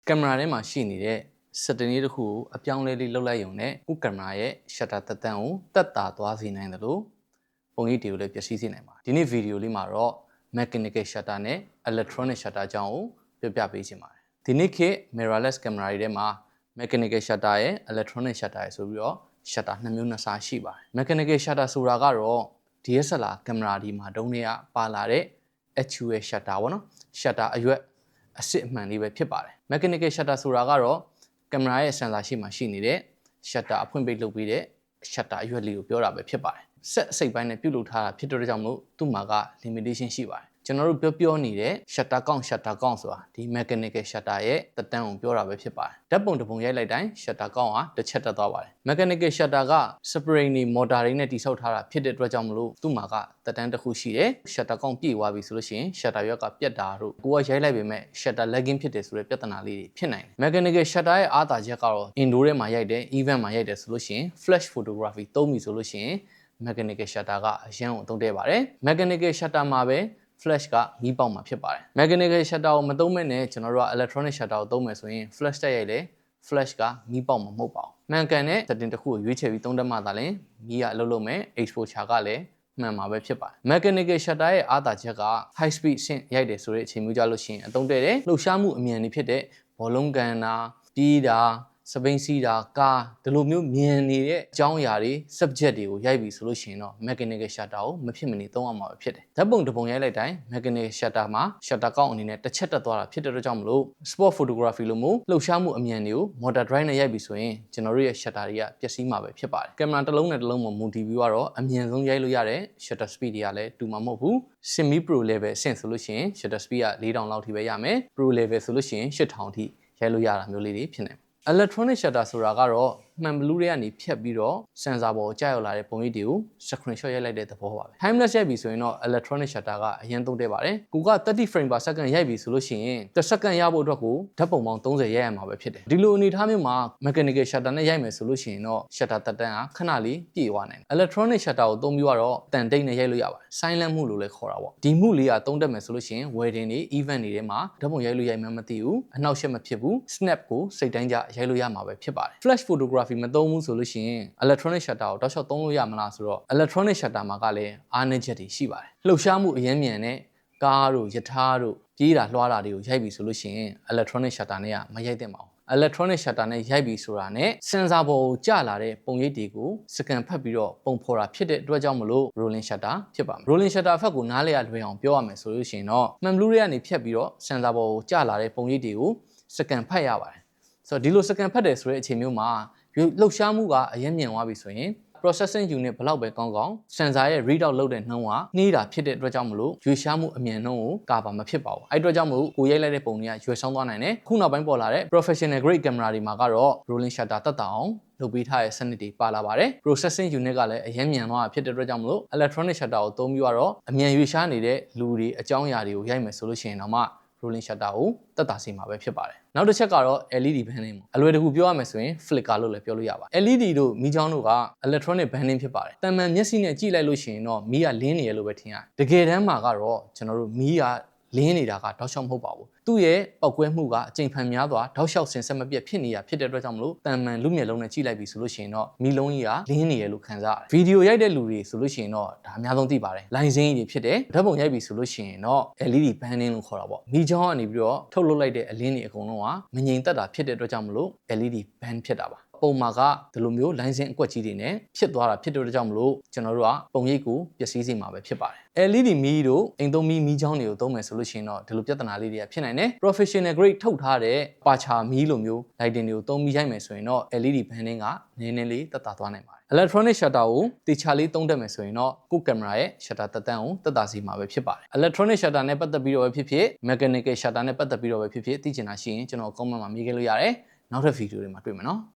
ကင်မရာထဲမှာရှိနေတဲ့စက်တနည်းတစ်ခုကိုအပြောင်းလဲလေးလှုပ်လိုက်ရုံနဲ့ကိုကင်မရာရဲ့ shutter သက်တမ်းကိုတက်တာသွားစေနိုင်တယ်လို့ပုံရိပ်တွေကိုလည်းပျက်စီးစေနိုင်ပါတယ်ဒီနေ့ဗီဒီယိုလေးမှာတော့ mechanical shutter နဲ့ electronic shutter အကြောင်းကိုပြောပြပေးချင်ပါတယ်ဒီနေ့ခေတ် mirrorless ကင်မရာတွေထဲမှာ mechanical shutter ရဲ့ electronic shutter ရဲ့ဆိုပြီးတော့ shutter နှစ်မျိုးနှစ်စားရှိပါတယ် mechanical shutter ဆိုတာကတော့ DSLR ကင်မရာဒီမှာတုံးတွေကပါလာတဲ့ actual shutter ပေါ့နော် shutter အရွက်အစစ်အမှန်လေးပဲဖြစ်ပါတယ် mechanical shutter ဆိုတာကတော့ကင်မရာရဲ့ sensor ရှိမှရှိနေတဲ့ shutter အဖွင့်ပိတ်လုပ်ပြီးတဲ့ shutter အရွက်လေးကိုပြောတာပဲဖြစ်ပါတယ်ဆက်အစိပ်ပိုင်းနဲ့ပြုတ်လုပ်ထားတာဖြစ်တဲ့ကြောင့်မို့သူ့မှာက limitation ရှိပါတယ်ကျွန်တော်တို့ပြောနေတဲ့ shutter count ဆိုတာဒီ mechanical shutter ရဲ့သက်တမ်းကိုပြောတာပဲဖြစ်ပါတယ်ဓာတ်ပုံတစ်ပုံရိုက်လိုက်တိုင်း shutter count ဟာတစ်ချက်တက်သွားပါတယ် mechanical shutter က spring တွေ motor တွေနဲ့တိစောက်ထားတာဖြစ်တဲ့အတွက်ကြောင့်မလို့သူ့မှာကသက်တမ်းတစ်ခုရှိတယ် shutter count ပြည့်သွားပြီဆိုလို့ရှိရင် shutter ရွက်ကပြတ်တာတို့ကိုကရိုက်လိုက်ပေမဲ့ shutter lagging ဖြစ်တယ်ဆိုတဲ့ပြဿနာလေးတွေဖြစ်နိုင်တယ် mechanical shutter ရဲ့အားသာချက်ကတော့ indoor ထဲမှာရိုက်တယ် event မှာရိုက်တယ်ဆိုလို့ရှိရင် flash photography သုံးပြီဆိုလို့ရှိရင် mechanical shutter ကအရန်ကိုအသုံးတည့်ပါတယ် mechanical shutter မှာပဲ flash ကမီးပေါက်မှာဖြစ်ပါတယ် mechanical shutter ကိုမသုံးမဲ့နဲ့ကျွန်တော်တို့က electronic shutter ကိုသုံးမယ်ဆိုရင် flash တက်ရိုက်လေ flash ကမီးပေါက်မှာမဟုတ်ပါဘူးမှန်ကန်တဲ့ setting တစ်ခုကိုရွေးချယ်ပြီးသုံးတတ်မှသာလျှင်မီးကအလုပ်လုပ်မယ် exposure ကလည်းမှန်မှာပဲဖြစ်ပါတယ် mechanical shutter ရဲ့အားသာချက်က high speed ဆင့်ရိုက်တယ်ဆိုတဲ့အချိန်မျိုးကြလို့ရှိရင်အသုံးတည့်တဲ့လှုပ်ရှားမှုအမြန်တွေဖြစ်တဲ့ဘောလုံးကန်တာပြေးတာစပိန်စီးတာကားဒီလိုမျိုးမြင်နေတဲ့အကြောင်းအရာတွေ subject တွေကိုရိုက်ပြီဆိုလို့ရှိရင်တော့ mechanical shutter ကိုမဖြစ်မနေသုံးရမှာပဲဖြစ်တယ်ဓာတ်ပုံတစ်ပုံရိုက်လိုက်တိုင်း mechanical shutter မှာ shutter count အနေနဲ့တစ်ချက်တက်သွားတာဖြစ်တဲ့အတွက်ကြောင့်မလို့ sport photography လို့မျိုးလှုပ်ရှားမှုအမြန်တွေကို motor drive နဲ့ရိုက်ပြီဆိုရင်ကျွန်တော်တို့ရဲ့ shutter တွေကပျက်စီးမှာပဲဖြစ်ပါတယ်ကင်မရာတစ်လုံးနဲ့တစ်လုံးမှာ multi-view ကတော့အမြန်ဆုံးရိုက်လို့ရတဲ့ shutter speed တွေကလည်းတူမှာမဟုတ်ဘူး semi pro level အဆင့်ဆိုလို့ရှိရင် shutter speed က4000လောက်ထိပဲရမယ် pro level ဆိုလို့ရှိရင်8000ထိရိုက်လို့ရတာမျိုးလေးတွေဖြစ်နေelectronic shutter ဆိုတာကတော့မှန်ဘလူးတွေကနေဖြတ်ပြီးတော့ sensor ပေါ်ကိုကြာရောက်လာတဲ့ပုံရိပ်တွေကို screenshot ရိုက်လိုက်တဲ့သဘောပါပဲ timeless ရိုက်ပြီဆိုရင်တော့ electronic shutter ကအရင်သုံးတည့်ပါတယ်ကိုက30 frame per second ရိုက်ပြီဆိုလို့ရှိရင်တစ်စက္ကန့်ရဖို့အတွက်ကိုဓာတ်ပုံပေါင်း30ရိုက်ရမှာပဲဖြစ်တယ်ဒီလိုအနေအထားမျိုးမှာ mechanical shutter နဲ့ရိုက်မယ်ဆိုလို့ရှိရင်တော့ shutter သက်တမ်းကခဏလေးပြည့်သွားနိုင်တယ် electronic shutter ကိုသုံးပြီးတော့တန်တိတ်နဲ့ရိုက်လို့ရပါတယ် silent မှုလို့လည်းခေါ်တာပေါ့ဒီမှုလေးကသုံးတတ်မယ်ဆိုလို့ရှိရင် wedding တွေ event တွေထဲမှာဓာတ်ပုံရိုက်လို့ရိုက်မှမသိဘူးအနှောက်အယှက်မဖြစ်ဘူး snap ကိုစိတ်တိုင်းကြရိုက်လို့ရမှာပဲဖြစ်ပါတယ် flash photography မသုံးဘူးဆိုလို့ရှိရင် electronic shutter ကိုတောက်လျှောက်သုံးလို့ရမလားဆိုတော့ electronic shutter မှာကလည်းအားနည်းချက်တွေရှိပါတယ်လှုပ်ရှားမှုအရင်မြန်တဲ့ကားတို့ယထာတို့ပြေးတာလွှားတာတွေကိုရိုက်ပြီဆိုလို့ရှိရင် electronic shutter နဲ့ကမရိုက်သင့်ပါဘူး electronic shutter နဲ့ရိုက်ပြီဆိုတာနဲ့ sensor ပေါ်ကိုကျလာတဲ့ပုံရိပ်တွေကိုစကန်ဖတ်ပြီးတော့ပုံဖော်တာဖြစ်တဲ့အတွက်ကြောင့်မလို့ rolling shutter ဖြစ်ပါမယ် rolling shutter effect ကိုနားလည်ရလွယ်အောင်ပြောရမယ်ဆိုလို့ရှိရင်တော့မှန်ဘလူးတွေကနေဖြတ်ပြီးတော့ sensor ပေါ်ကိုကျလာတဲ့ပုံရိပ်တွေကိုစကန်ဖတ်ရပါတယ်ဆိုတော့ဒီလိုစကန်ဖတ်တယ်ဆိုတဲ့အချိန်မျိုးမှာလှုပ်ရှားမှုကအရင်မြင်သွားပြီဆိုရင် processing unit ဘလောက်ပဲကောင်းကောင်း sensor ရဲ့ read out လုပ်တဲ့နှုန်းကနှေးတာဖြစ်တဲ့အတွက်ကြောင့်မလို့ရွေ့ရှားမှုအမြန်နှုန်းကိုကာဗာမဖြစ်ပါဘူးအဲ့အတွက်ကြောင့်မလို့ကိုရိုက်လိုက်တဲ့ပုံတွေကရွေ့ဆောင်းသွားနိုင်တယ်ခုနောက်ပိုင်းပေါ်လာတဲ့ professional grade camera တွေမှာကတော့ rolling shutter တက်တာအောင်လုပ်ပေးထားတဲ့စနစ်တွေပါလာပါတယ် processing unit ကလည်းအရင်မြန်သွားတာဖြစ်တဲ့အတွက်ကြောင့်မလို့ electronic shutter ကိုသုံးပြီးတော့အမြန်ရွေ့ရှားနေတဲ့လူတွေအကြောင်းအရာတွေကိုရိုက်မယ်ဆိုလို့ရှိရင်တော့မှrolling shutter ကိုတက်တာစီမှာပဲဖြစ်ပါတယ်နောက်တစ်ချက်ကတော့ LED banding အလွယ်တကူပြောရမယ်ဆိုရင် flicker လို့လည်းပြောလို့ရပါတယ် LED တို့မီးချောင်းတို့က electronic banding ဖြစ်ပါတယ်တန်မှန်မျက်စိနဲ့ကြည့်လိုက်လို့ရှိရင်တော့မီးကလင်းနေရလို့ပဲထင်ရတယ်တကယ်တမ်းမှာကတော့ကျွန်တော်တို့မီးကလင်းနေတာကတောက်လျှောက်မဟုတ်ပါဘူးသူ့ရဲ့ပောက်ကွဲမှုကအကြိမ်ဖန်များစွာတောက်လျှောက်ဆင်ဆက်မပြတ်ဖြစ်နေတာဖြစ်တဲ့အတွက်ကြောင့်မလို့တန်မှန်လူမျက်လုံးနဲ့ကြည့်လိုက်ပြီဆိုလို့ရှိရင်တော့မီးလုံးကြီးကလင်းနေရလို့ခံစားရတယ်ဗီဒီယိုရိုက်တဲ့လူတွေဆိုလို့ရှိရင်တော့ဒါအများဆုံးသိပါတယ်လိုင်းစင်းကြီးဖြစ်တယ်ဓာတ်ပုံရိုက်ပြီဆိုလို့ရှိရင်တော့ LED banding လို့ခေါ်တာပေါ့မီးချောင်းကနေပြီးတော့ထုတ်လုပ်လိုက်တဲ့အလင်းတွေအကုန်လုံးကမငြိမ်သက်တာဖြစ်တဲ့အတွက်ကြောင့်မလို့ LED band ဖြစ်တာပါပုံမှာကဒီလိုမျိုးလိုင်းစင်အကွက်ကြီးတွေနဲ့ဖြစ်သွားတာဖြစ်တဲ့အတွက်ကြောင့်မလို့ကျွန်တော်တို့ကပုံရိပ်ကိုပျက်စီးစေမှာပဲဖြစ်ပါတယ် LED မီးတို့အိမ်သုံးမီးချောင်းတွေကိုသုံးမယ်ဆိုလို့ရှိရင်တော့ဒီလိုပြဿနာလေးတွေကဖြစ်နိုင်တယ် professional grade ထုတ်ထားတဲ့ပါချာမီးလိုမျိုး lighting တွေကိုသုံးပြီးရိုက်မယ်ဆိုရင်တော့ LED banding ကနည်းနည်းလေးတက်တာသွားနိုင်ပါတယ် electronic shutter ကိုတေချာလေးသုံးတတ်မယ်ဆိုရင်တော့ကိုယ့်ကင်မရာရဲ့ shutter သက်တမ်းကိုတက်တာစီမှာပဲဖြစ်ပါတယ် electronic shutter နဲ့ပတ်သက်ပြီးတော့ပဲဖြစ်ဖြစ် mechanical shutter နဲ့ပတ်သက်ပြီးတော့ပဲဖြစ်ဖြစ်သိချင်တာရှိရင်ကျွန်တော် comment မှာမေးခဲ့လို့ရတယ်နောက်ထပ်ဗီဒီယိုတွေမှာတွေ့မယ်နော်